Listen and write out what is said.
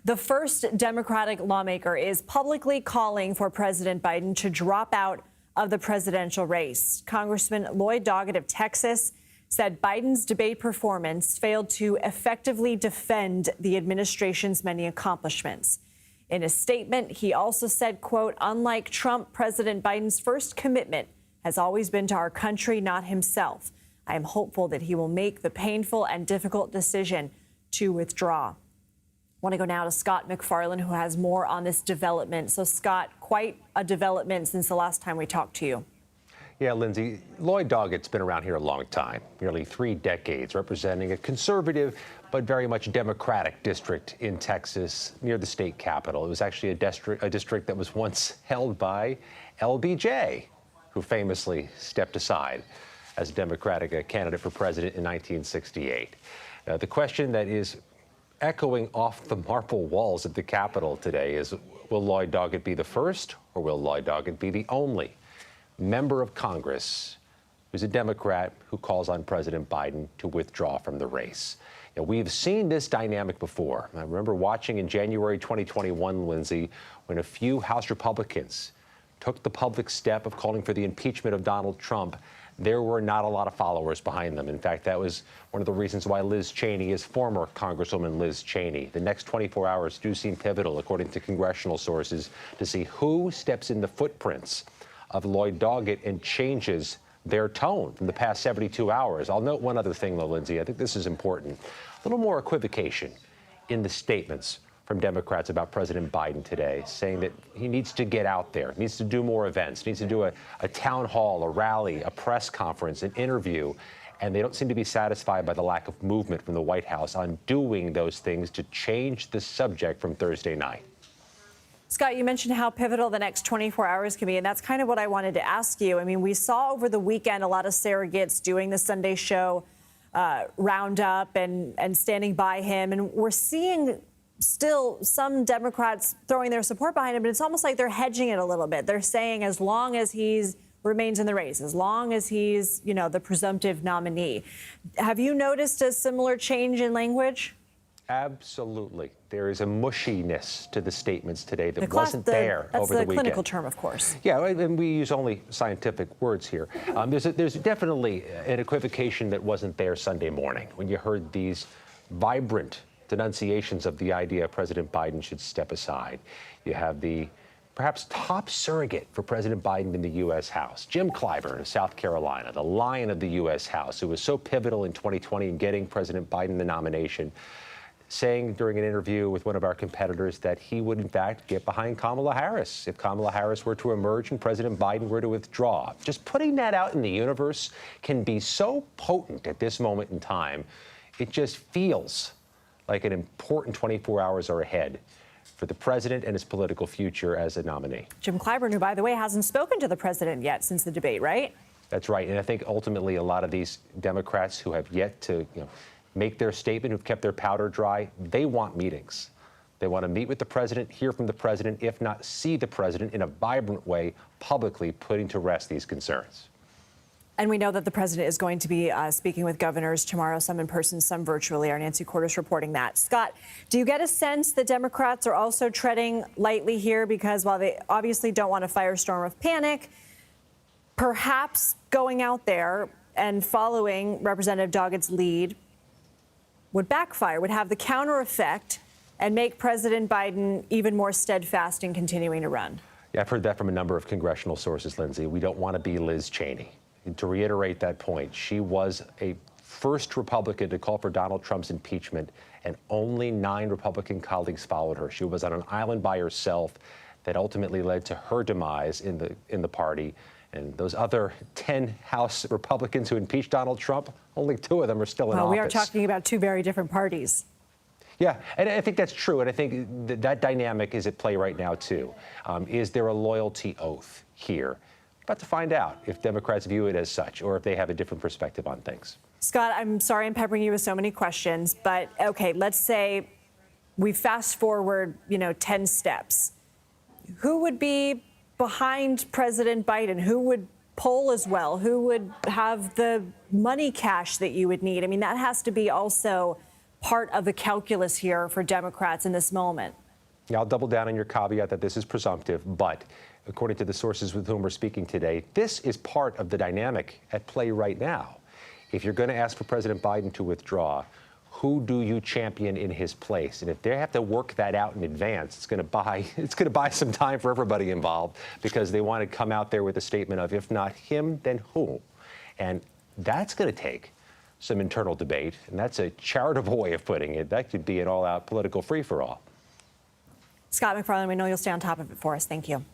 The first Democratic lawmaker is publicly calling for President Biden to drop out of the presidential race. Congressman Lloyd Doggett of Texas said Biden's debate performance failed to effectively defend the administration's many accomplishments. In a statement, he also said, quote, "Unlike Trump, President Biden's first commitment has always been to our country, not himself. I am hopeful that he will make the painful and difficult decision to withdraw." I want to go now to Scott MacFarlane, who has more on this development. So, Scott, quite a development since the last time we talked to you. Yeah, Lindsay, Lloyd Doggett's been around here a long time, nearly 3 decades, representing a conservative but very much Democratic district in Texas near the state capitol. It was actually a district that was once held by LBJ, who famously stepped aside as a Democratic candidate for president in 1968. The question that is echoing off the marble walls of the Capitol today is, will Lloyd Doggett be the first, or will Lloyd Doggett be the only member of Congress who's a Democrat who calls on President Biden to withdraw from the race? You know, we've seen this dynamic before. I remember watching in January 2021, Lindsay, when a few House Republicans took the public step of calling for the impeachment of Donald Trump. There were not a lot of followers behind them. In fact, that was one of the reasons why Liz Cheney is former Congresswoman Liz Cheney. The next 24 hours do seem pivotal, according to congressional sources, to see who steps in the footprints of Lloyd Doggett and changes their tone from the past 72 hours. I'll note one other thing, though, Lindsay. I think this is important. A little more equivocation in the statements from Democrats about President Biden today, saying that he needs to get out there, needs to do more events, needs to do a town hall, a rally, a press conference, an interview. And they don't seem to be satisfied by the lack of movement from the White House on doing those things to change the subject from Thursday night. Scott, you mentioned how pivotal the next 24 hours can be, and that's kind of what I wanted to ask you. I mean, we saw over the weekend a lot of surrogates doing the Sunday show roundup and standing by him, and we're seeing still some Democrats throwing their support behind him, but it's almost like they're hedging it a little bit. They're saying as long as he's remains in the race, as long as he's, you know, the presumptive nominee. Have you noticed a similar change in language? Absolutely. There is a mushiness to the statements today that wasn't there over the weekend. That's the clinical term, of course. Yeah, and we use only scientific words here. There's definitely an equivocation that wasn't there Sunday morning when you heard these vibrant denunciations of the idea President Biden should step aside. You have the perhaps top surrogate for President Biden in the U.S. House, Jim Clyburn of South Carolina, the lion of the U.S. House, who was so pivotal in 2020 in getting President Biden the nomination, saying during an interview with one of our competitors that he would, in fact, get behind Kamala Harris if Kamala Harris were to emerge and President Biden were to withdraw. Just putting that out in the universe can be so potent at this moment in time. It just feels like an important 24 hours are ahead for the president and his political future as a nominee. Jim Clyburn, who, by the way, hasn't spoken to the president yet since the debate, right? That's right. And I think ultimately a lot of these Democrats who have yet to, make their statement, who've kept their powder dry, they want meetings. They want to meet with the president, hear from the president, if not see the president in a vibrant way, publicly putting to rest these concerns. And we know that the president is going to be speaking with governors tomorrow, some in person, some virtually. Our Nancy Cordes reporting that. Scott, do you get a sense that Democrats are also treading lightly here? Because while they obviously don't want a firestorm of panic, perhaps going out there and following Representative Doggett's lead would backfire, would have the counter effect and make President Biden even more steadfast in continuing to run. Yeah, I've heard that from a number of congressional sources, Lindsay. We don't want to be Liz Cheney. And to reiterate that point, she was a first Republican to call for Donald Trump's impeachment, and only 9 Republican colleagues followed her. She was on an island by herself that ultimately led to her demise in the party. And those other 10 House Republicans who impeached Donald Trump, only 2 of them are still in office. We are talking about 2 very different parties. Yeah, and I think that's true. And I think that dynamic is at play right now, too. Is there a loyalty oath here? About to find out if Democrats view it as such or if they have a different perspective on things. Scott, I'm sorry I'm peppering you with so many questions, but OK, let's say we fast forward, 10 steps. Who would be behind President Biden? Who would poll as well? Who would have the money cash that you would need? I mean, that has to be also part of the calculus here for Democrats in this moment? Yeah, I'll double down on your caveat that this is presumptive, but according to the sources with whom we're speaking today, this is part of the dynamic at play right now. If you're going to ask for President Biden to withdraw, who do you champion in his place? And if they have to work that out in advance, it's going to buy some time for everybody involved, because they want to come out there with a statement of, if not him, then who? And that's going to take some internal debate, and that's a charitable way of putting it. That could be an all-out political free-for-all. Scott MacFarlane, we know you'll stay on top of it for us. Thank you.